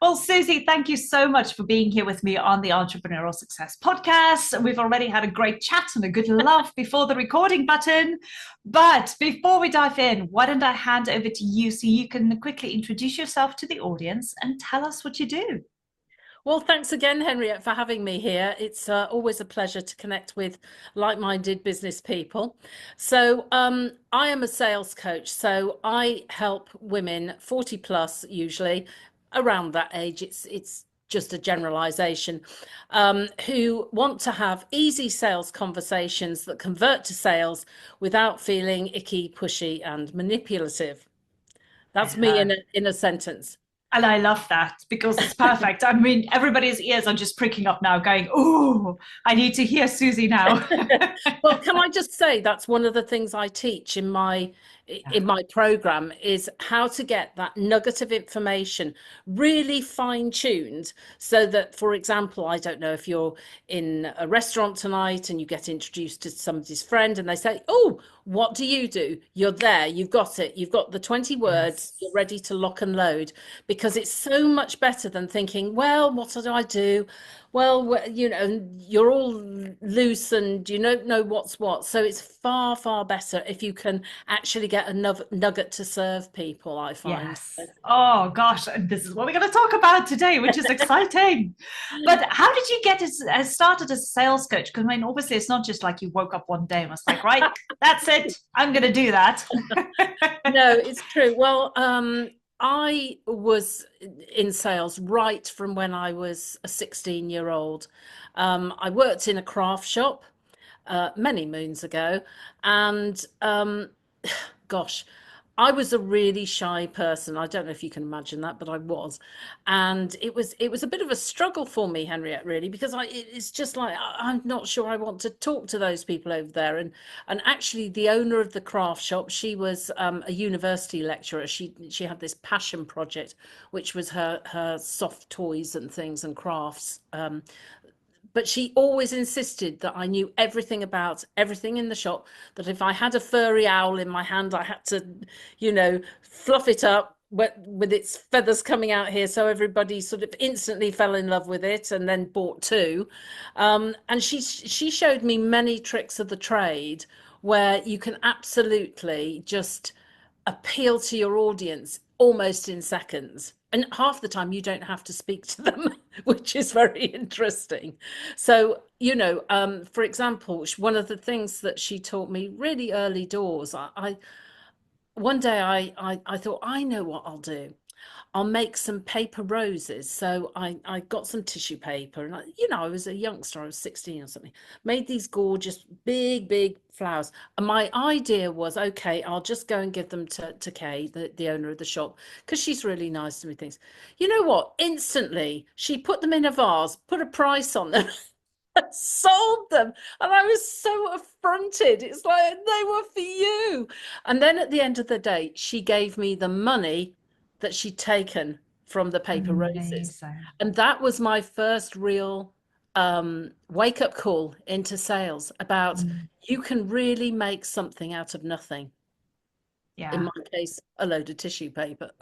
Well, Susie, thank you so much for being here with me on the Entrepreneurial Success Podcast. We've already had a great chat and a good laugh before the recording button. But before we dive in, why don't I hand over to you so you can quickly introduce yourself to the audience and tell us what you do? Well, thanks again, Henriette, for having me here. It's always a pleasure to connect with like-minded business people. I am a sales coach, so I help women 40 plus, usually around that age. It's just a generalization, who want to have easy sales conversations that convert to sales without feeling icky, pushy, and manipulative. That's me Uh, in a sentence. and I love that because it's perfect. I mean, everybody's ears are just pricking up now, going, "Oh, I need to hear Susie now." Well, can I just say that's one of the things I teach in my program is how to get that nugget of information really fine-tuned so that, for example, I don't know if you're in a restaurant tonight and you get introduced to somebody's friend and they say, "Oh, what do you do?" You're there, you've got it, you've got the 20 words, Yes. you're ready to lock and load, because it's so much better than thinking, well, what do I do? Well, you're all loose and you don't know what's what. So it's far, far better if you can actually get a nugget to serve people, I find. Yes. Oh gosh, and this is what we're going to talk about today, which is exciting. But how did you get as started as a sales coach? Because I mean, obviously, it's not just like you woke up one day and was like, right, that's it, I'm going to do that. No, it's true. Well, I was in sales right from when I was a 16-year-old. I worked in a craft shop many moons ago, and gosh, I was a really shy person. I don't know if you can imagine that, but I was. And it was a bit of a struggle for me, Henriette, really, because it's just like I'm not sure I want to talk to those people over there. And actually the owner of the craft shop, she was a university lecturer. She had this passion project, which was her soft toys and things and crafts. But she always insisted that I knew everything about everything in the shop, that if I had a furry owl in my hand, I had to, fluff it up with its feathers coming out here. So everybody sort of instantly fell in love with it and then bought two. And she showed me many tricks of the trade where you can absolutely just appeal to your audience almost in seconds. And half the time you don't have to speak to them, which is very interesting. So, for example, one of the things that she taught me really early doors, I one day I thought, I know what I'll do. I'll make some paper roses. So I got some tissue paper and I was a youngster, I was 16 or something, made these gorgeous, big, big flowers. And my idea was, okay, I'll just go and give them to Kay, the owner of the shop, because she's really nice to me, things. You know what? Instantly, she put them in a vase, put a price on them, sold them. And I was so affronted. It's like, they were for you. And then at the end of the day, she gave me the money that she'd taken from the paper roses. Amazing. And that was my first real wake up call into sales about Mm, you can really make something out of nothing. In yeah. my case, a load of tissue paper.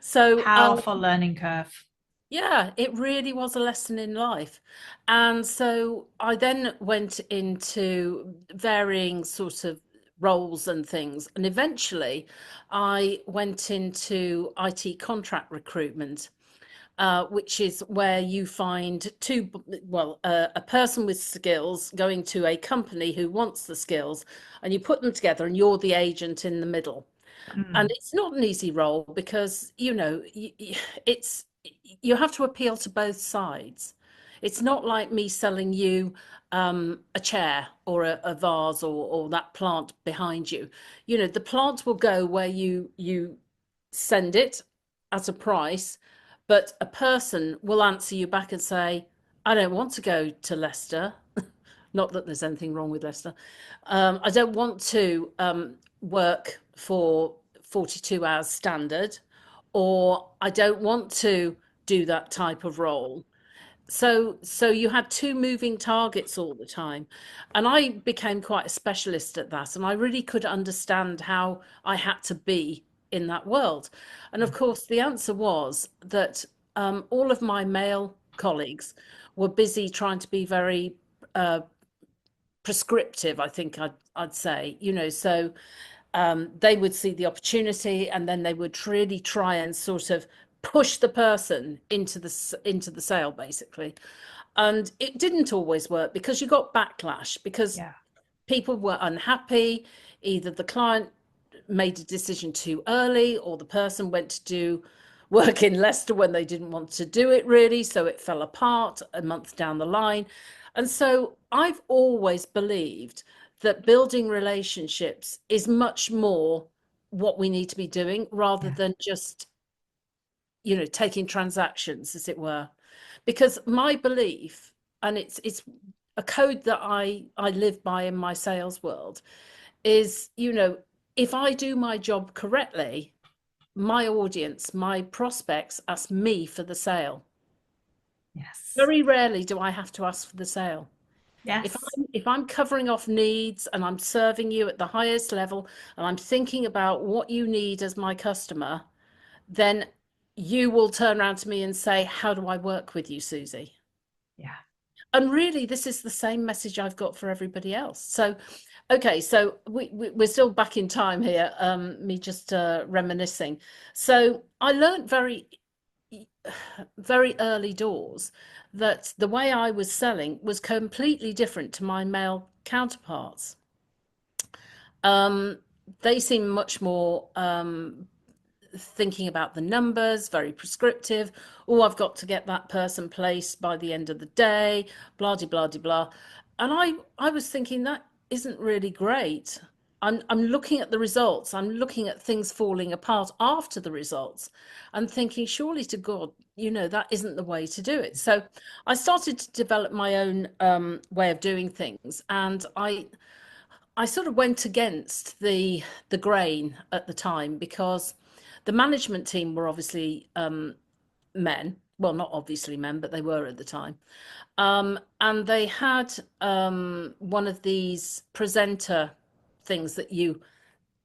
So, Powerful learning curve. yeah, it really was a lesson in life. And so I then went into varying sort of roles and things. And eventually I went into IT contract recruitment, which is where you find a person with skills going to a company who wants the skills, and you put them together and you're the agent in the middle. And Mm, it's not an easy role because, it's you have to appeal to both sides. It's not like me selling you a chair or a vase or that plant behind you. The plant will go where you send it at a price, but a person will answer you back and say, I don't want to go to Leicester. Not that there's anything wrong with Leicester. I don't want to work for 42 hours standard, or I don't want to do that type of role. So you had two moving targets all the time. And I became quite a specialist at that. And I really could understand how I had to be in that world. And of course, the answer was that all of my male colleagues were busy trying to be very prescriptive, I think I'd say, so they would see the opportunity and then they would really try and sort of push the person into the sale, basically. And it didn't always work because you got backlash, because Yeah. people were unhappy. Either the client made a decision too early, or the person went to do work in Leicester when they didn't want to do it, really, so it fell apart a month down the line. And so I've always believed that building relationships is much more what we need to be doing, rather Yeah. than just, taking transactions, as it were. Because my belief, and it's a code that I live by in my sales world, is, if I do my job correctly, my audience, my prospects ask me for the sale. Yes. Very rarely do I have to ask for the sale. If Yes. I'm covering off needs and I'm serving you at the highest level and I'm thinking about what you need as my customer, then you will turn around to me and say, how do I work with you, Susie? Yeah. And really, this is the same message I've got for everybody else. So, okay, so we're still back in time here, me just reminiscing. So I learned very early doors that the way I was selling was completely different to my male counterparts. Um, they seem much more thinking about the numbers, very prescriptive. Oh, I've got to get that person placed by the end of the day, blah, de, blah, de, blah. And I was thinking that isn't really great. I'm looking at the results. I'm looking at things falling apart after the results and thinking, surely to God, that isn't the way to do it. So I started to develop my own way of doing things. And I sort of went against the grain at the time, because the management team were obviously men. Well, not obviously men, but they were at the time. And they had one of these presenter things that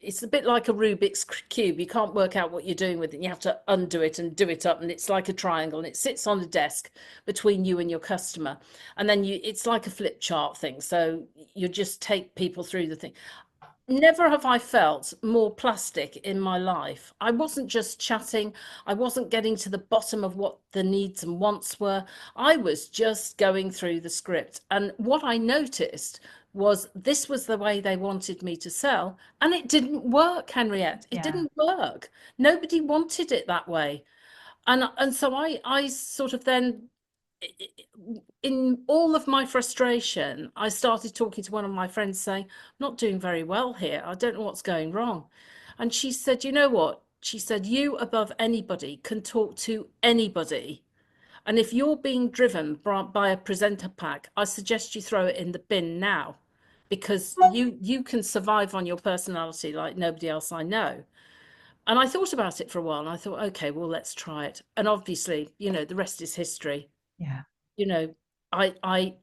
it's a bit like a Rubik's cube. You can't work out what you're doing with it. You have to undo it and do it up, and it's like a triangle, and it sits on the desk between you and your customer. And then it's like a flip chart thing. So you just take people through the thing. Never have I felt more plastic in my life. I wasn't just chatting. I wasn't getting to the bottom of what the needs and wants were. I was just going through the script. And what I noticed was this was the way they wanted me to sell. And it didn't work, Henriette. It Yeah. didn't work. Nobody wanted it that way. And so I sort of then, in all of my frustration, I started talking to one of my friends saying, I'm not doing very well here. I don't know what's going wrong. And she said, you know what? She said, you above anybody can talk to anybody. And if you're being driven by a presenter pack, I suggest you throw it in the bin now, because you can survive on your personality like nobody else I know. And I thought about it for a while and I thought, okay, well, let's try it. And obviously, the rest is history. Yeah. You know, I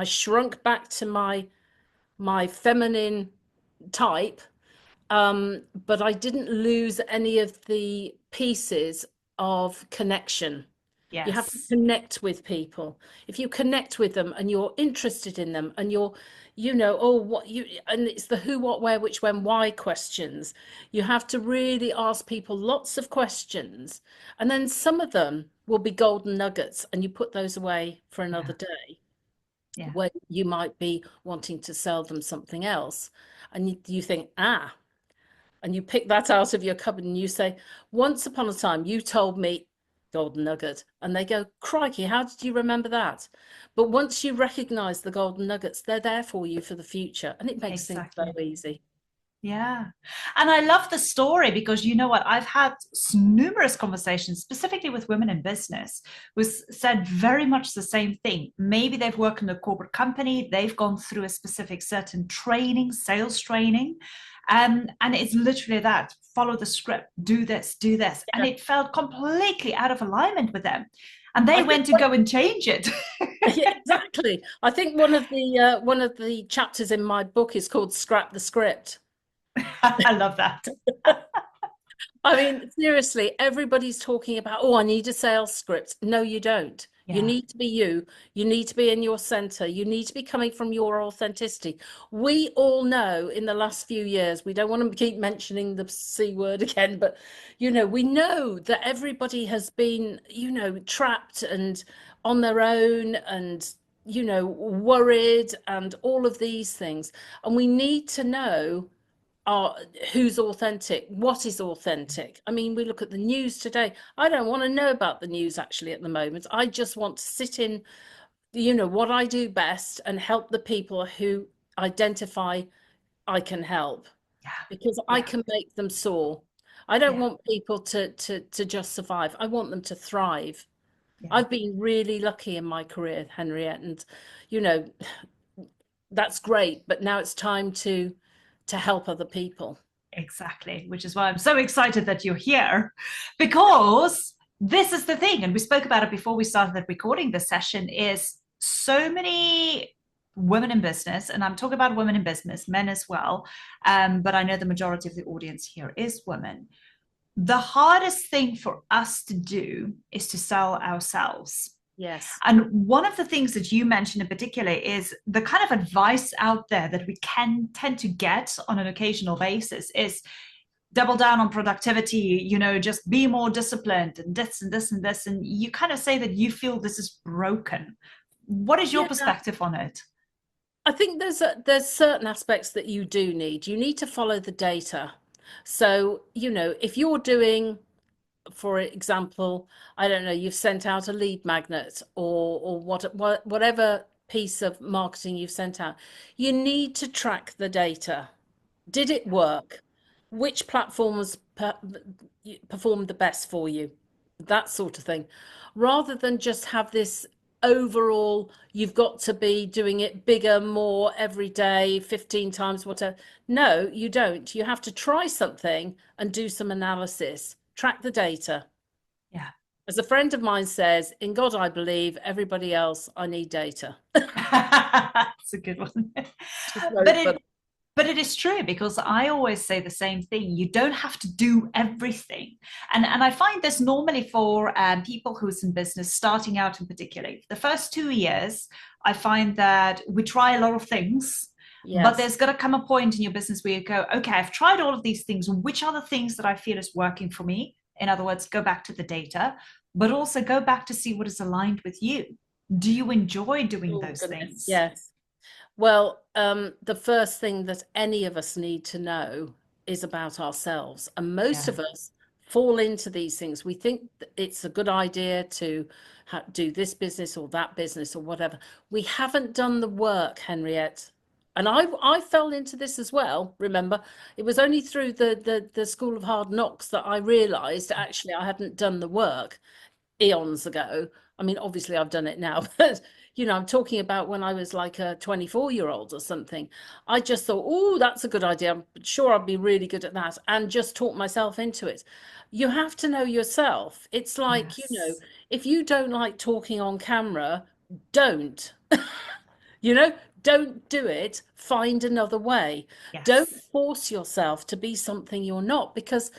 shrunk back to my feminine type, but I didn't lose any of the pieces of connection. You have to Yes. connect with people. If you connect with them and you're interested in them and you're, and it's the who, what, where, which, when, why questions. You have to really ask people lots of questions. And then some of them will be golden nuggets and you put those away for another Yeah. day, Yeah. when you might be wanting to sell them something else. And you think, and you pick that out of your cupboard and you say, once upon a time, you told me golden nugget. And they go, crikey, how did you remember that? But once you recognize the golden nuggets, they're there for you for the future. And it makes things so Exactly. easy. Yeah. And I love the story because you know what? I've had numerous conversations, specifically with women in business, who said very much the same thing. Maybe they've worked in a corporate company, they've gone through a specific certain training, sales training. And it's literally that follow the script, do this, do this. And Yeah. it felt completely out of alignment with them. And they I think went to go and change it. yeah, exactly. I think one of the chapters in my book is called Scrap the Script. I love that. I mean, seriously, everybody's talking about, oh, I need a sales script. No, you don't. You Yeah. need to be you. You need to be in your center. You need to be coming from your authenticity. We all know in the last few years, we don't want to keep mentioning the C word again, but we know that everybody has been, trapped and on their own and, worried and all of these things. And we need to know are who's authentic, what is authentic. I mean, we look at the news today. I don't want to know about the news actually at the moment. I just want to sit in, what I do best and help the people who identify I can help, Yeah. because I Yeah. can make them soar. I don't Yeah. want people to just survive. I want them to thrive. Yeah. I've been really lucky in my career, Henriette, and you know that's great, but now it's time to help other people. Exactly, which is why I'm so excited that you're here, because this is the thing, and we spoke about it before we started recording this session, is so many women in business, and I'm talking about women in business, men as well, but I know the majority of the audience here is women. The hardest thing for us to do is to sell ourselves. Yes. And one of the things that you mentioned in particular is the kind of advice out there that we can tend to get on an occasional basis is double down on productivity, just be more disciplined and this and this and this. And you kind of say that you feel this is broken. What is your Yeah, perspective on it? I think there's certain aspects that you do need. You need to follow the data. So, if you're doing, for example, I don't know, you've sent out a lead magnet or whatever piece of marketing you've sent out, you need to track the data. Did it work? Which platforms performed the best for you? That sort of thing. Rather than just have this overall, you've got to be doing it bigger, more every day, 15 times, whatever. No, you don't. You have to try something and do some analysis, track the data. Yeah. As a friend of mine says, in God I believe, everybody else, I need data. That's a good one. Just but very it funny. But it is true, because I always say the same thing. You don't have to do everything. And I find this normally for people who's in business, starting out in particular. The first 2 years, I find that we try a lot of things, but Yes. there's got to come a point in your business where you go, okay, I've tried all of these things. Which are the things that I feel is working for me? In other words, go back to the data, but also go back to see what is aligned with you. Do you enjoy doing Oh, those goodness. things? Yes. Well, the first thing that any of us need to know is about ourselves. And most Yeah. of us fall into these things. We think that it's a good idea to do this business or that business or whatever. We haven't done the work, Henriette. And I fell into this as well. Remember, it was only through the School of Hard Knocks that I realized actually I hadn't done the work eons ago. I mean, obviously I've done it now, but I'm talking about when I was like a 24-year-old or something. I just thought, oh, that's a good idea. I'm sure I'd be really good at that, and just talked myself into it. You have to know yourself. It's like, Yes. if you don't like talking on camera, don't. You know, don't do it. Find another way. Don't Yes. force yourself to be something you're not, because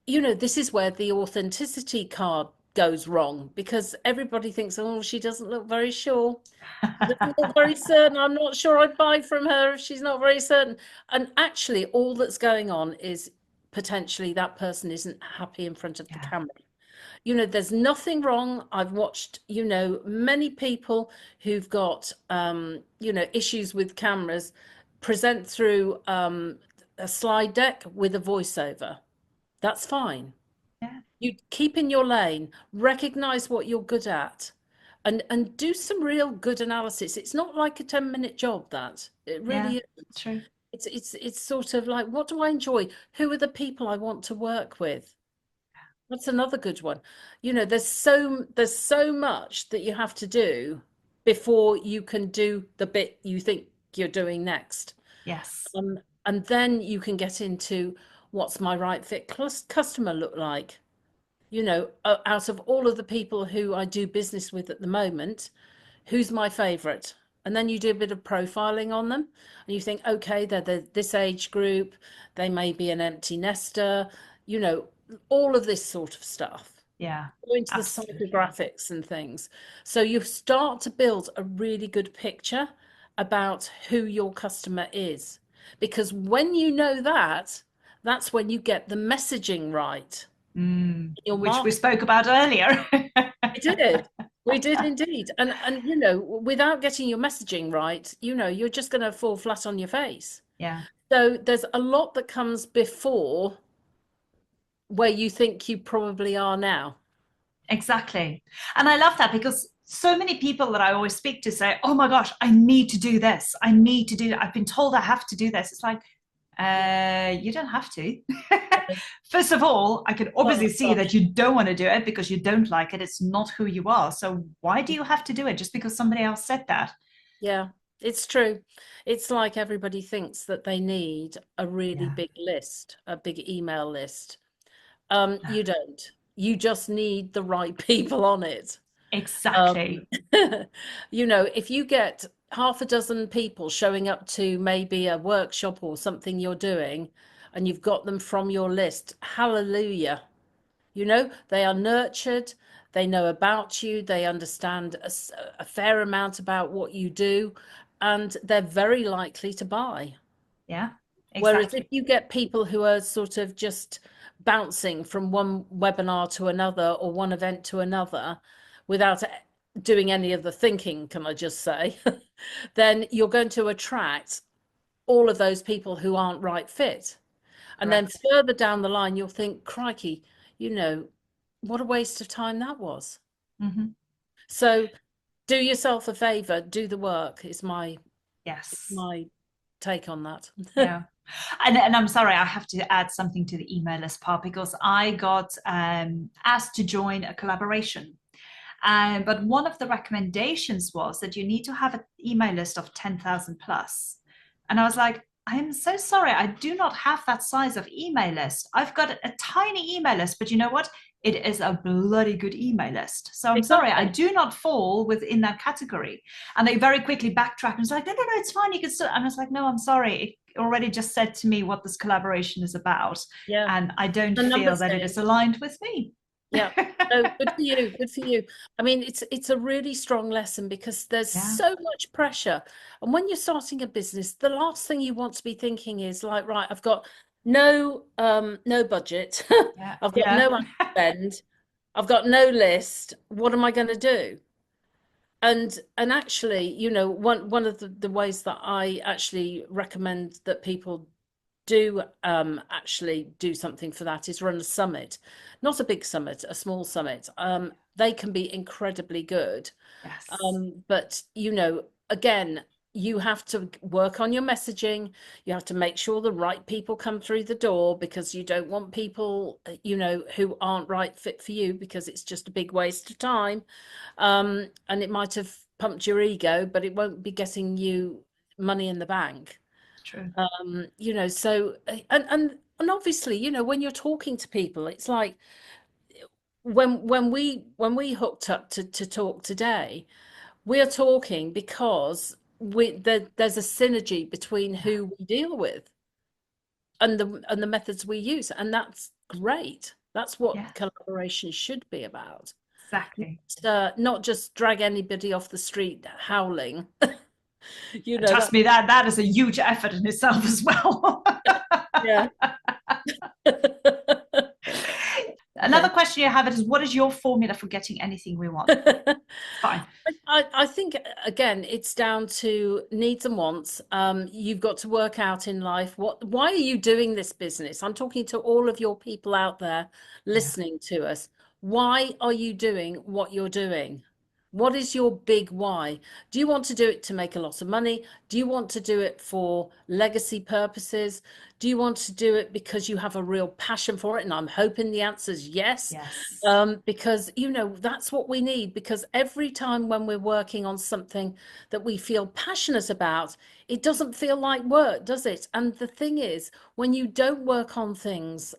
this is where the authenticity card goes wrong, because everybody thinks, oh, she doesn't look very sure. She doesn't look very certain. I'm not sure I'd buy from her if she's not very certain. And actually, all that's going on is potentially that person isn't happy in front of the Yeah. camera. There's nothing wrong. I've watched, many people who've got, issues with cameras present through a slide deck with a voiceover. That's fine. Yeah. You keep in your lane, recognize what you're good at, and do some real good analysis. It's not like a 10-minute job, that. It Yeah. really isn't. True. It's sort of like, what do I enjoy? Who are the people I want to work with? That's another good one. There's so much that you have to do before you can do the bit you think you're doing next. Yes. And then you can get into, what's my right fit customer look like? Out of all of the people who I do business with at the moment, who's my favorite? And then you do a bit of profiling on them, and you think, okay, they're this age group, they may be an empty nester, all of this sort of stuff, Yeah, go into the absolutely. psychographics and things. So you start to build a really good picture about who your customer is. Because when you know that, that's when you get the messaging right. Your Which we marketing. spoke about earlier. We did. We did indeed. And you know, without getting your messaging right, you know, you're just going to fall flat on your face. Yeah, So there's a lot that comes before where you think you probably are now. exactly. And I love that because so many people that I always speak to say, "Oh my gosh, I need to do this. I need to do that. I've been told I have to do this." It's like, Yeah. you don't have to. First of all, I can obviously Oh see that gosh. you don't want to do it because you don't like it. It's not who you are. So why do you have to do it just because somebody else said that? Yeah, it's true. It's like everybody thinks that they need a really Yeah. big list, a big email list. No, You don't. You just need the right people on it. Um, exactly. you know, if you get half a dozen people showing up to maybe a workshop or something you're doing, and you've got them from your list, hallelujah. You know, they are nurtured, they know about you, they understand a fair amount about what you do, and they're very likely to buy. Yeah, Whereas if exactly. you get people who are sort of just bouncing from one webinar to another or one event to another without doing any of the thinking, can I just say, then you're going to attract all of those people who aren't right fit. And then Correct. further down the line, you'll think, crikey, you know, what a waste of time that was. Hmm. So do yourself a favor, do the work is Yes. my take on that. Yeah. And I'm sorry, I have to add something to the email list part because I got asked to join a collaboration. But one of the recommendations was that you need to have an email list of 10,000 plus. And I was like, I am so sorry. I do not have that size of email list. I've got a tiny email list, but you know what? It is a bloody good email list. So I'm sorry, I Exactly. do not fall within that category. And they very quickly backtracked and was like, no, no, no, it's fine. You can still. And I was like, no, I'm sorry. It already just said to me what this collaboration is about. Yeah. And I don't The feel numbers that it is game. aligned with me. Yeah. No, good for you. Good for you. I mean, it's a really strong lesson because there's Yeah, so much pressure. And when you're starting a business, the last thing you want to be thinking is like, right, I've got no budget. yeah, I've got yeah. no money to spend. I've got no list. What am I going to do? And actually, you know, one of the ways that I actually recommend that people do actually do something for that is run a summit, not a big summit, a small summit. They can be incredibly good. Yes, But you know, again, you have to work on your messaging. You have to make sure the right people come through the door because you don't want people, you know, who aren't right fit for you because it's just a big waste of time. And it might have pumped your ego, but it won't be getting you money in the bank. true. You know, so and obviously, you know, when you're talking to people, it's like when we hooked up to talk today, we are talking because there's a synergy between Yeah, who we deal with and the methods we use, and that's great. That's yeah, what collaboration should be about. exactly. Not just drag anybody off the street howling. You And know, trust that me, that is a huge effort in itself as well. yeah. Another Okay. question you have is what is your formula for getting anything we want? It's fine. I think again it's down to needs and wants. You've got to work out in life why are you doing this business? I'm talking to all of your people out there Yeah, listening to us. Why are you doing what you're doing? What is your big why? Do you want to do it to make a lot of money? Do you want to do it for legacy purposes? Do you want to do it because you have a real passion for it? And I'm hoping the answer is yes, yes, because you know that's what we need. Because every time when we're working on something that we feel passionate about, it doesn't feel like work, does it? And the thing is, when you don't work on things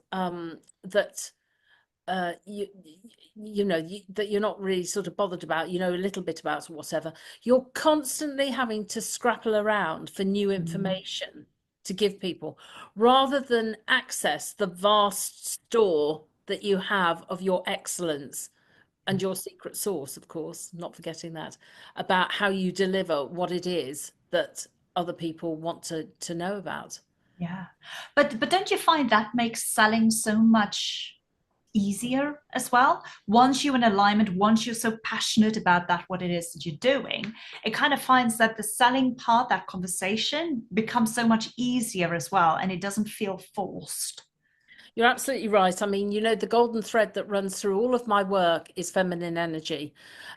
that you know that you're not really sort of bothered about, you know, a little bit about whatever, you're constantly having to scrapple around for new mm, information to give people rather than access the vast store that you have of your excellence and your secret sauce, of course, not forgetting that, about how you deliver what it is that other people want to know about. Yeah. But don't you find that makes selling so much easier as well? Once you're in alignment, once you're so passionate about that, what it is that you're doing, it kind of finds that the selling part, that conversation becomes so much easier as well, and it doesn't feel forced. You're absolutely right. I mean, you know, the golden thread that runs through all of my work is feminine energy.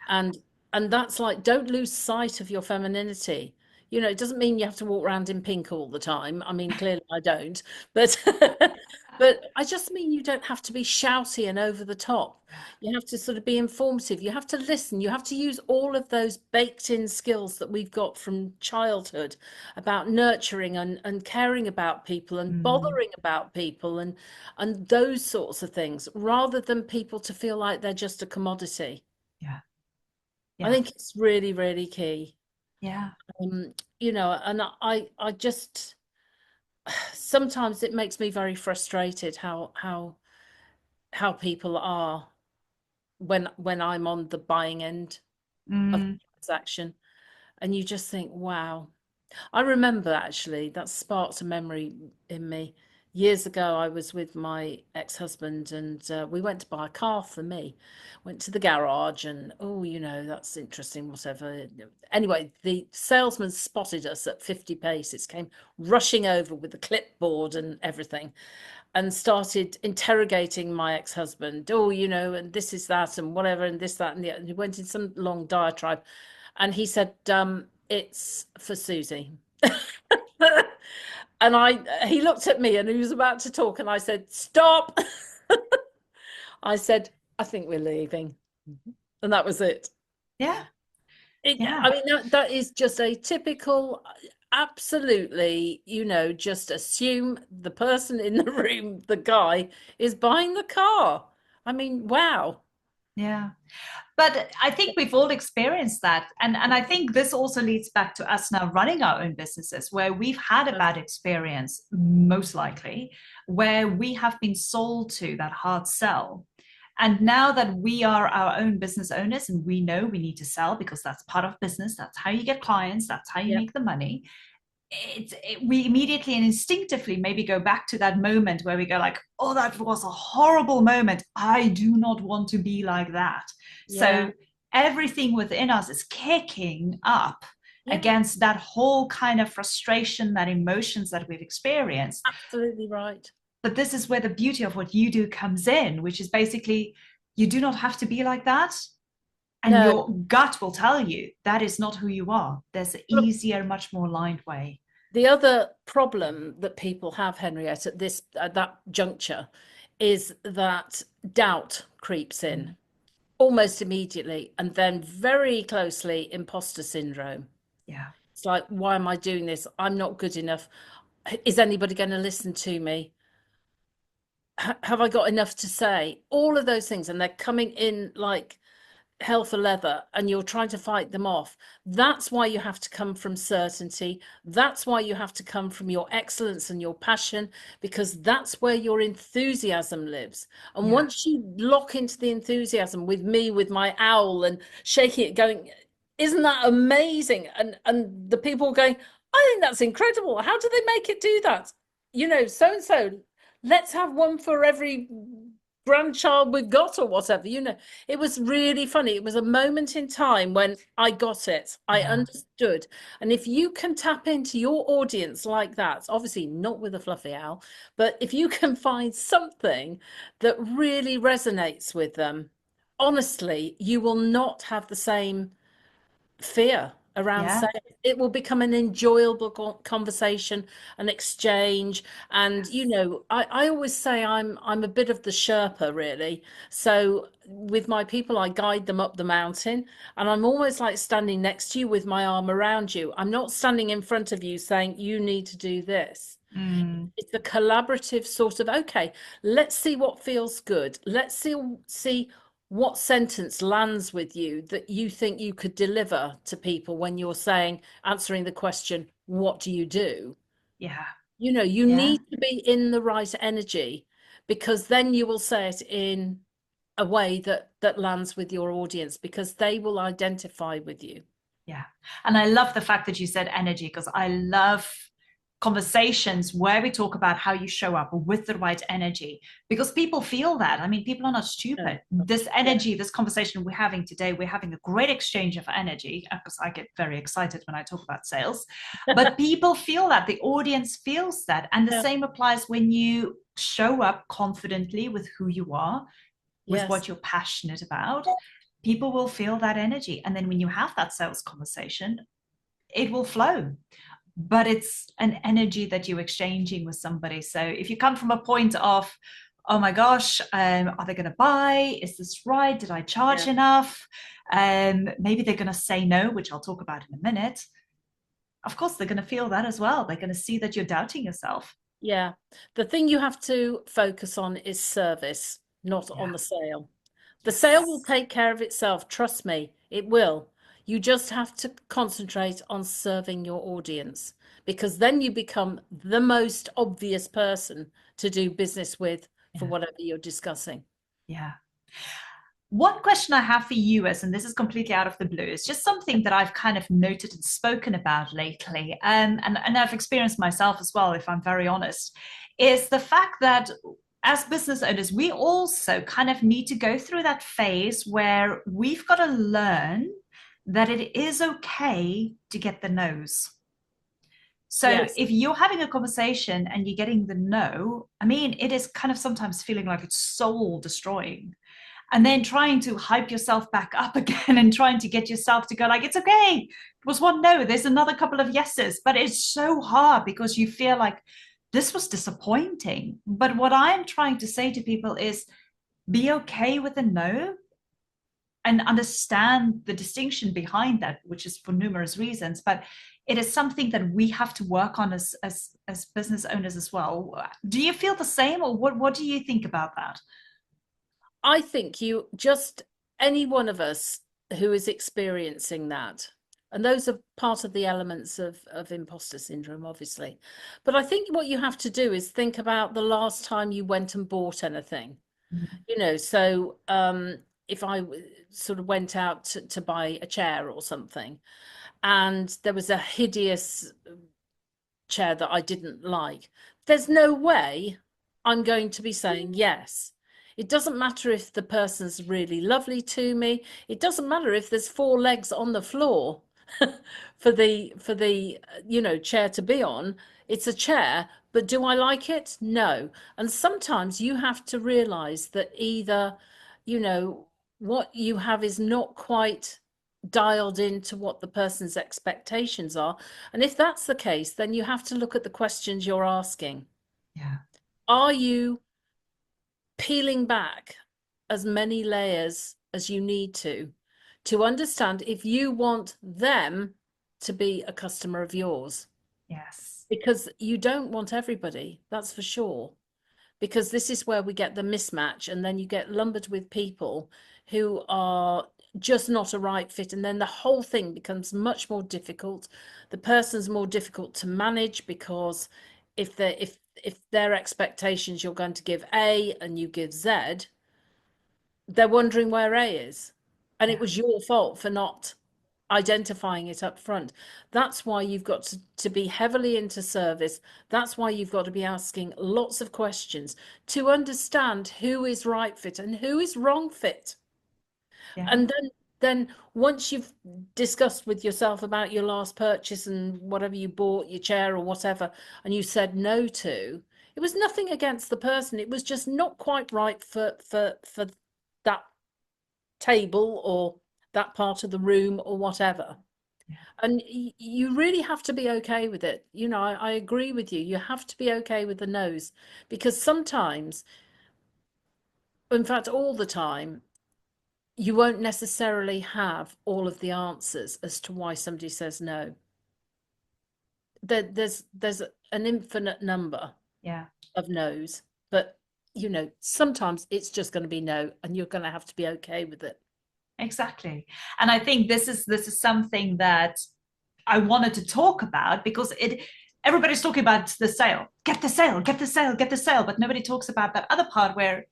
And that's like, don't lose sight of your femininity. You know, it doesn't mean you have to walk around in pink all the time. I mean, clearly I don't, but but I just mean you don't have to be shouty and over the top. You have to sort of be informative. You have to listen. You have to use all of those baked in skills that we've got from childhood about nurturing and caring about people and Mm, bothering about people and those sorts of things, rather than people to feel like they're just a commodity. yeah, I yeah, think it's really, really key. yeah. You know, and I just sometimes it makes me very frustrated how people are when I'm on the buying end of the Mm, transaction, and you just think, wow. I remember actually that sparked a memory in me. Years ago, I was with my ex-husband and we went to buy a car for me. Went to the garage and, oh, you know, that's interesting, whatever. Anyway, the salesman spotted us at 50 paces, came rushing over with the clipboard and everything and started interrogating my ex-husband. Oh, you know, and this is that and whatever and this, that, and the other. And he went in some long diatribe and he said, it's for Susie. And he looked at me and he was about to talk and I said, stop. I said, I think we're leaving. And that was it. yeah, yeah, I mean, that is just a typical, absolutely, you know, just assume the person in the room, the guy, is buying the car. I mean, wow. yeah. But I think we've all experienced that. And I think this also leads back to us now running our own businesses where we've had a bad experience, most likely, where we have been sold to that hard sell. And now that we are our own business owners and we know we need to sell because that's part of business, that's how you get clients, that's how you Yeah, make the money. We immediately and instinctively maybe go back to that moment where we go like, oh, that was a horrible moment, I do not want to be like that. yeah, So everything within us is kicking up yeah, against that whole kind of frustration, that emotions that we've experienced. absolutely right. But this is where the beauty of what you do comes in, which is basically you do not have to be like that, and No, your gut will tell you that is not who you are. There's an look, easier, much more aligned way. the other problem that people have, Henriette, at that juncture, is that doubt creeps in Mm, almost immediately, and then very closely imposter syndrome. yeah. It's like, why am I doing this? I'm not good enough. Is anybody going to listen to me? Have I got enough to say? All of those things, and they're coming in like hell for leather, and you're trying to fight them off. That's why you have to come from certainty. That's why you have to come from your excellence and your passion, because that's where your enthusiasm lives. And Yeah. once you lock into the enthusiasm with me, with my owl and shaking it, going, isn't that amazing? And the people going, I think that's incredible. How do they make it do that? You know, so and so, let's have one for every grandchild we've got or whatever, you know. It was really funny. It was a moment in time when I got it. I Yeah. understood. And if you can tap into your audience like that, obviously not with a fluffy owl, but if you can find something that really resonates with them, honestly, you will not have the same fear around Yeah. sales. It will become an enjoyable conversation, an exchange. And you Yes. know, I always say I'm a bit of the Sherpa, really. So with my people, I guide them up the mountain, and I'm always like standing next to you with my arm around you. I'm not standing in front of you saying you need to do this. Mm, It's a collaborative sort of, okay, let's see what feels good. Let's see what sentence lands with you that you think you could deliver to people when you're saying, answering the question, what do you do? yeah. You know, you Yeah. need to be in the right energy, because then you will say it in a way that lands with your audience, because they will identify with you. Yeah. And I love the fact that you said energy, because I love conversations where we talk about how you show up with the right energy, because people feel that. I mean, people are not stupid. This energy, this conversation we're having today, we're having a great exchange of energy, because I get very excited when I talk about sales, but people feel that, the audience feels that. And the same applies when you show up confidently with who you are, with what you're passionate about. People will feel that energy. And then when you have that sales conversation, it will flow. But it's an energy that you're exchanging with somebody. So if you come from a point of, oh my gosh, are they going to buy? Is this right? Did I charge enough? Maybe they're going to say no, which I'll talk about in a minute. Of course, they're going to feel that as well. They're going to see that you're doubting yourself. Yeah. The thing you have to focus on is service, not on the sale. The sale will take care of itself. Trust me, it will. You just have to concentrate on serving your audience, because then you become the most obvious person to do business with for whatever you're discussing. Yeah. One question I have for you is, and this is completely out of the blue, it's just something that I've kind of noted and spoken about lately, and I've experienced myself as well, if I'm very honest, is the fact that as business owners, we also kind of need to go through that phase where we've got to learn that it is okay to get the no's. So if you're having a conversation and you're getting the no, I mean, it is kind of sometimes feeling like it's soul destroying. And then trying to hype yourself back up again and trying to get yourself to go like, it's okay. It was one no, there's another couple of yeses. But it's so hard because you feel like this was disappointing. But what I'm trying to say to people is be okay with a no and understand the distinction behind that, which is for numerous reasons. But it is something that we have to work on as business owners as well. Do you feel the same, or what do you think about that? I think any one of us who is experiencing that, and those are part of the elements of imposter syndrome, obviously. But I think what you have to do is think about the last time you went and bought anything. So if I sort of went out to buy a chair or something, and there was a hideous chair that I didn't like, there's no way I'm going to be saying yes. It doesn't matter if the person's really lovely to me. It doesn't matter if there's 4 legs on the floor for the chair to be on. It's a chair, but do I like it? No. And sometimes you have to realize that either, what you have is not quite dialed into what the person's expectations are. And if that's the case, then you have to look at the questions you're asking. Yeah. Are you peeling back as many layers as you need to understand if you want them to be a customer of yours? Yes. Because you don't want everybody, that's for sure. Because this is where we get the mismatch, and then you get lumbered with people who are just not a right fit, and then the whole thing becomes much more difficult. The person's more difficult to manage, because if their expectations you're going to give A and you give Z, they're wondering where A is, and it was your fault for not identifying it up front. That's why you've got to be heavily into service. That's why you've got to be asking lots of questions to understand who is right fit and who is wrong fit. And then once you've discussed with yourself about your last purchase and whatever you bought, your chair or whatever, and you said no to, it was nothing against the person. It was just not quite right for that table or that part of the room or whatever. And you really have to be okay with it. I agree with you. You have to be okay with the no's, because sometimes, in fact, all the time, you won't necessarily have all of the answers as to why somebody says no. There's an infinite number of no's, but sometimes it's just going to be no, and you're going to have to be okay with it. Exactly. And I think this is something that I wanted to talk about, because everybody's talking about the sale. Get the sale, get the sale, get the sale. But nobody talks about that other part where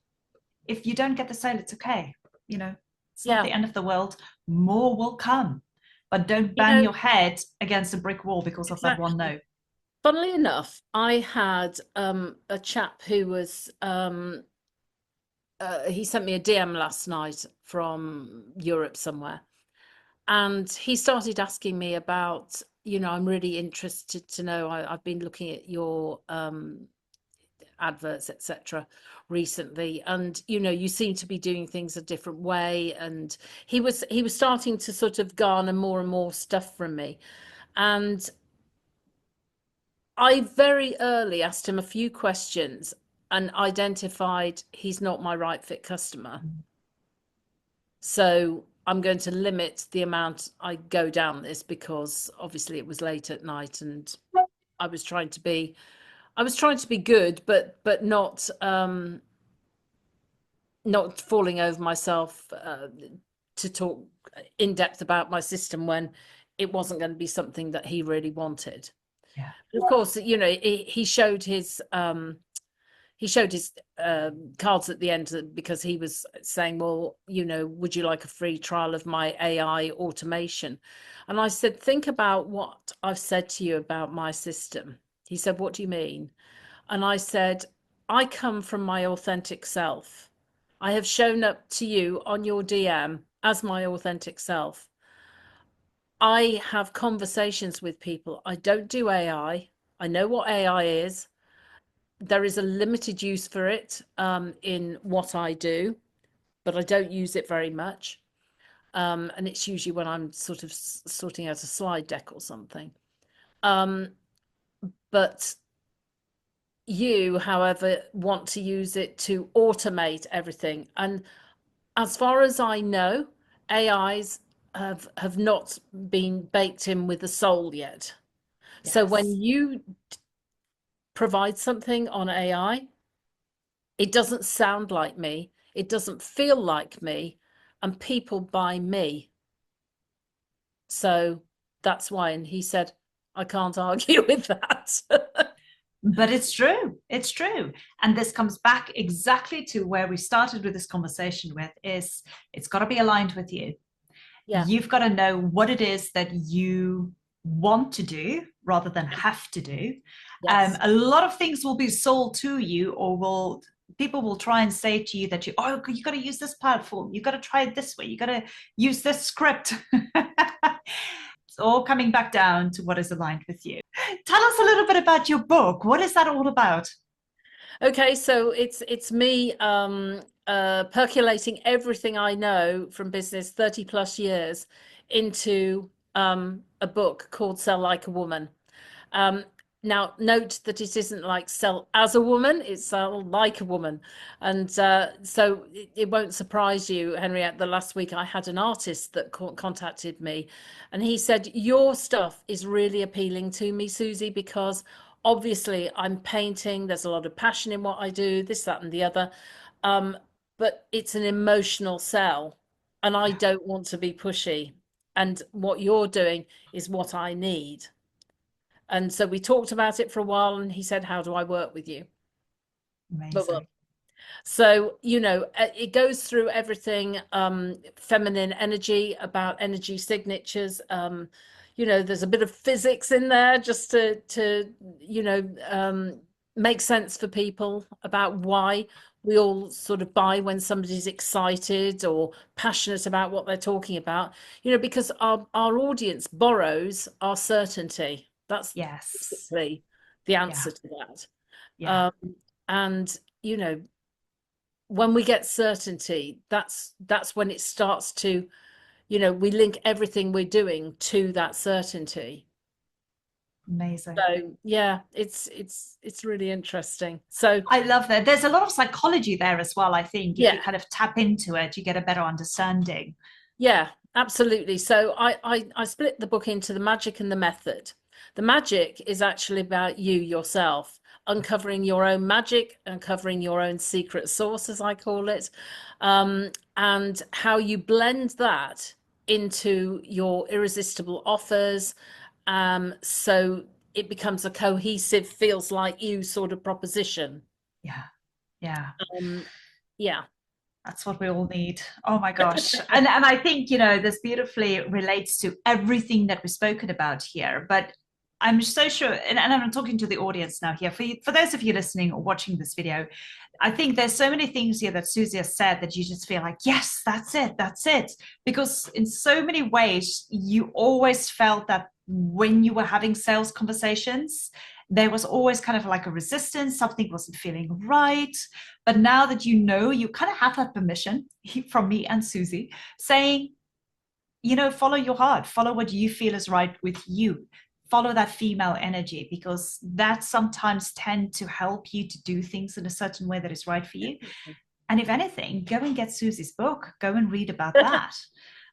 if you don't get the sale, it's okay. You know, it's not Yeah. the end of the world. More will come. But don't You bang know, your head against a brick wall because of that one exactly. no. Funnily enough, I had a chap who was he sent me a DM last night from Europe somewhere, and he started asking me about, I'm really interested to know. I've been looking at your adverts, etc., recently, and you seem to be doing things a different way. And he was starting to sort of garner more and more stuff from me, and I very early asked him a few questions and identified he's not my right fit customer. So I'm going to limit the amount I go down this, because obviously it was late at night and I was trying to be good, but not falling over myself to talk in depth about my system when it wasn't going to be something that he really wanted. Yeah. Of course, he showed his cards at the end, because he was saying, well, would you like a free trial of my AI automation? And I said, think about what I've said to you about my system. He said, what do you mean? And I said, I come from my authentic self. I have shown up to you on your DM as my authentic self. I have conversations with people. I don't do AI. I know what AI is. There is a limited use for it in what I do, but I don't use it very much. And it's usually when I'm sort of sorting out a slide deck or something. But you, however, want to use it to automate everything. And as far as I know, AIs have not been baked in with the soul yet. So when Yes. you provide something on AI, it doesn't sound like me, it doesn't feel like me, and people buy me. So that's why. And he said, I can't argue with that. But it's true. It's true. And this comes back exactly to where we started with this conversation with is it's got to be aligned with you. Yeah. You've got to know what it is that you want to do rather than have to do. Yes. A lot of things will be sold to you, or people will try and say to you that you got to use this platform, you got to try it this way, you got to use this script. It's all coming back down to what is aligned with you. Tell us a little bit about your book. What is that all about? Okay, so it's me percolating everything I know from business, 30 plus years, into a book called Sell Like a Woman. Um, Now, note that it isn't like sell as a woman, it's sell like a woman. And so it won't surprise you, Henriette, that last week I had an artist that contacted me, and he said, your stuff is really appealing to me, Susie, because obviously I'm painting, there's a lot of passion in what I do, this, that, and the other. Um, but it's an emotional sell, and I Yeah, don't want to be pushy. And what you're doing is what I need. And so we talked about it for a while, and he said, how do I work with you? But amazing. so, it goes through everything, feminine energy, about energy signatures. There's a bit of physics in there just to make sense for people about why we all sort of buy when somebody's excited or passionate about what they're talking about, because our audience borrows our certainty. That's Yes. basically the Yeah. answer to that. Yeah. Um, and, you know, when we get certainty, that's when it starts to, we link everything we're doing to that certainty. Amazing. So yeah, it's really interesting. So I love that. There's a lot of psychology there as well. I think if you yeah, kind of tap into it, you get a better understanding. yeah, absolutely. So I split the book into the magic and the method. The magic is actually about you yourself, uncovering your own magic, uncovering your own secret sauce, as I call it, and how you blend that into your irresistible offers. So it becomes a cohesive, feels like you sort of proposition. Yeah. Yeah. Yeah. That's what we all need. Oh my gosh. And I think, this beautifully relates to everything that we've spoken about here. But I'm so sure, and I'm talking to the audience now here. For those of you listening or watching this video, I think there's so many things here that Susie has said that you just feel like, yes, that's it, that's it. Because in so many ways, you always felt that when you were having sales conversations, there was always kind of like a resistance, something wasn't feeling right. But now that you kind of have that permission from me and Susie saying, follow your heart, follow what you feel is right with you, follow that female energy, because that sometimes tend to help you to do things in a certain way that is right for you. And if anything, go and get Susie's book, go and read about that.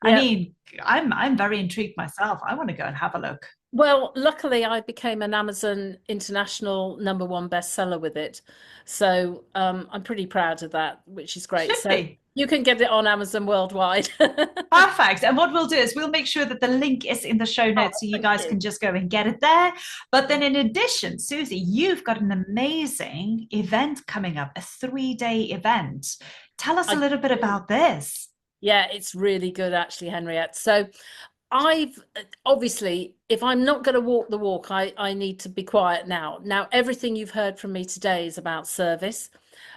I Yeah. mean, I'm very intrigued myself. I want to go and have a look. Well, luckily I became an Amazon International #1 bestseller with it. So I'm pretty proud of that, which is great. Should So be. you can get it on Amazon worldwide. Perfect. And what we'll do is we'll make sure that the link is in the show Oh, notes so you thank guys you. can just go and get it there. But then in addition, Susie, you've got an amazing event coming up, a 3-day event. Tell us a I little bit do. about this. Yeah, it's really good actually, Henriette. So I've obviously, if I'm not going to walk the walk, I need to be quiet now. Now, everything you've heard from me today is about service.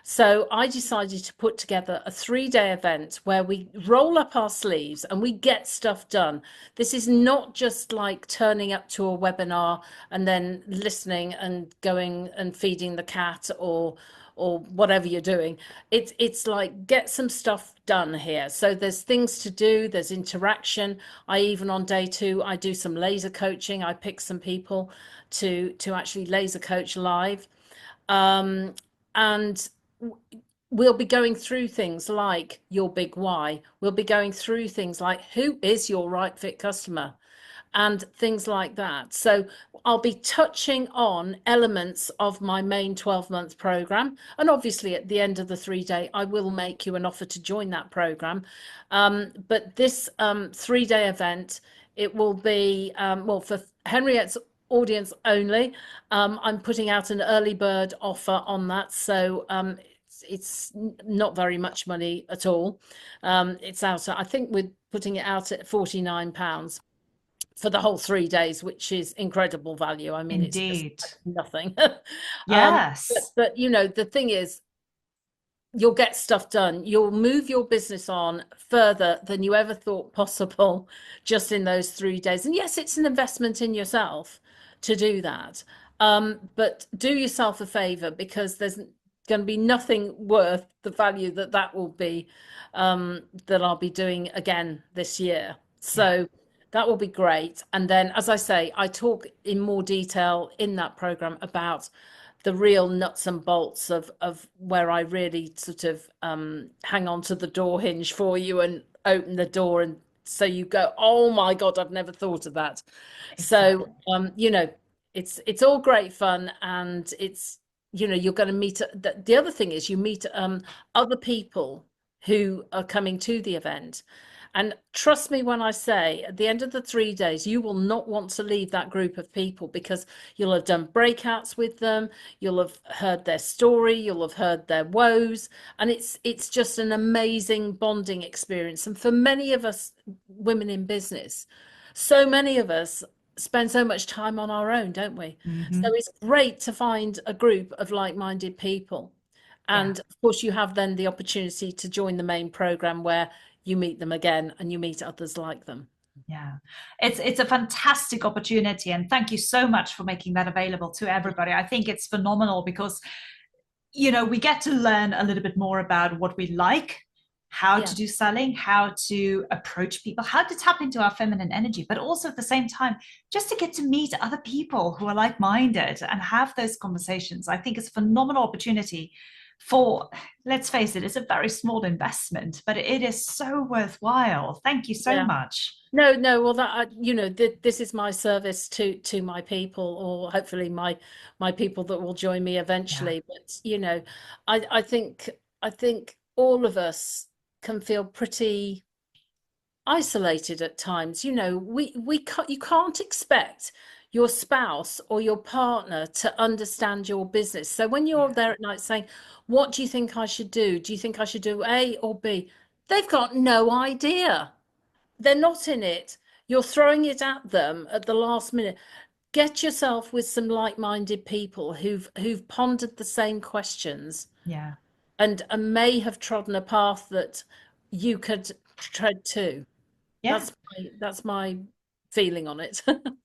So I decided to put together a 3-day event where we roll up our sleeves and we get stuff done. This is not just like turning up to a webinar and then listening and going and feeding the cat or whatever you're doing. It's like get some stuff done here. So there's things to do, there's interaction. I even on day 2, I do some laser coaching. I pick some people to actually laser coach live. And we'll be going through things like your big why. We'll be going through things like who is your right fit customer and things like that. So I'll be touching on elements of my main 12-month program. And obviously at the end of the 3-day, I will make you an offer to join that program. But this 3-day event, it will be, well, for Henriette's audience only. I'm putting out an early bird offer on that. So it's not very much money at all. It's out, I think we're putting it out at £49 for the whole 3 days, which is incredible value. I mean, it's just Indeed. nothing. Yes. But the thing is, you'll get stuff done. You'll move your business on further than you ever thought possible just in those 3 days. And yes, it's an investment in yourself to do that. But do yourself a favor, because there's going to be nothing worth the value that will be, that I'll be doing again this year. So that will be great. And then, as I say, I talk in more detail in that program about the real nuts and bolts of where I really sort of hang on to the door hinge for you and open the door, and so you go, oh my God, I've never thought of that. Exactly. So it's all great fun, and it's you're going to meet the other thing is you meet other people who are coming to the event. And trust me when I say, at the end of the 3 days, you will not want to leave that group of people, because you'll have done breakouts with them, you'll have heard their story, you'll have heard their woes, and it's just an amazing bonding experience. And for many of us women in business, so many of us spend so much time on our own, don't we? So Mm-hmm. it's great to find a group of like-minded people. Yeah. And of course, you have then the opportunity to join the main program where you meet them again and you meet others like them. Yeah, it's a fantastic opportunity, and thank you so much for making that available to everybody. I think it's phenomenal because we get to learn a little bit more about what we like, how Yeah. to do selling, how to approach people, how to tap into our feminine energy, but also at the same time, just to get to meet other people who are like-minded and have those conversations. I think it's a phenomenal opportunity for, let's face it, it's a very small investment, but it is so worthwhile. Thank you so Yeah. much. No, well, that this is my service to my people, or hopefully my people that will join me Yeah. eventually. But I think all of us can feel pretty isolated at times. We can't, you can't expect your spouse or your partner to understand your business. So when you're Yeah. there at night saying, what do you think I should do? Do you think I should do A or B? They've got no idea. They're not in it. You're throwing it at them at the last minute. Get yourself with some like-minded people who've pondered the same questions Yeah. and may have trodden a path that you could tread too. Yeah. That's my feeling on it.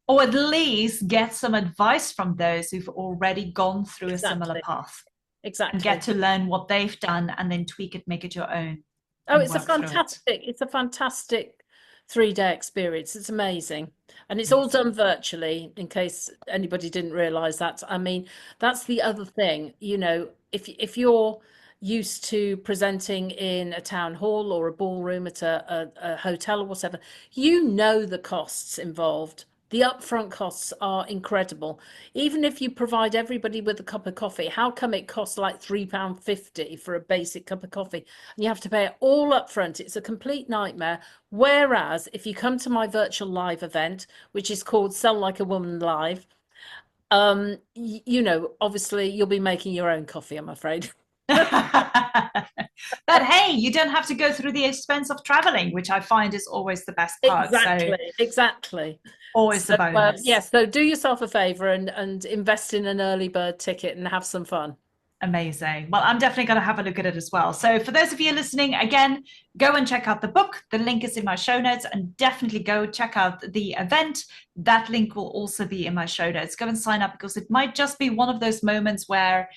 Or at least get some advice from those who've already gone through a similar Exactly. path and get Exactly. to learn what they've done and then tweak it, make it your own, Oh, and work through it. it's a fantastic 3-day experience. It's amazing. And it's all Amazing. done virtually, in case anybody didn't realize that. I mean, that's the other thing, if you're used to presenting in a town hall or a ballroom at a hotel or whatever, you know the costs involved. The upfront costs are incredible. Even if you provide everybody with a cup of coffee, how come it costs like £3.50 for a basic cup of coffee? And you have to pay it all up front. It's a complete nightmare. Whereas if you come to my virtual live event, which is called Sell Like a Woman Live, obviously you'll be making your own coffee, I'm afraid. But hey, you don't have to go through the expense of traveling, which I find is always the best part. So Exactly. always So the bonus. yes, so do yourself a favor and invest in an early bird ticket and have some fun. Amazing. Well, I'm definitely going to have a look at it as well. So, for those of you listening, again, go and check out the book. The link is in my show notes, and definitely go check out the event. That link will also be in my show notes. Go and sign up because it might just be one of those moments where,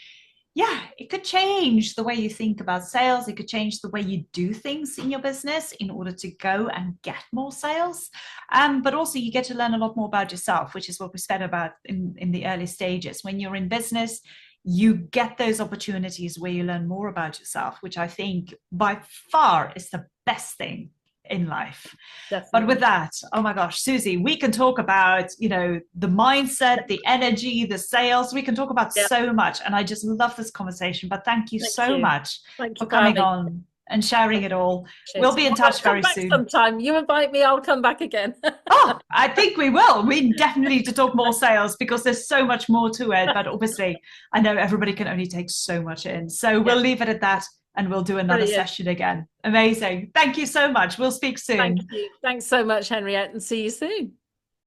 yeah, it could change the way you think about sales. It could change the way you do things in your business in order to go and get more sales. But also, you get to learn a lot more about yourself, which is what we said about in the early stages. When you're in business, you get those opportunities where you learn more about yourself, which I think by far is the best thing in life. Definitely. But with that, oh my gosh, Susie, we can talk about, the mindset, the energy, the sales. We can talk about so much. And I just love this conversation. But thank you so much for coming on and sharing it all. We'll be in touch very soon. Sometime. You invite me, I'll come back again. Oh, I think we will. We definitely need to talk more sales because there's so much more to it. But obviously, I know everybody can only take so much in. So we'll leave it at that and we'll do another session again. Amazing. Thank you so much. We'll speak soon. Thank you. Thanks so much, Henriette, and see you soon.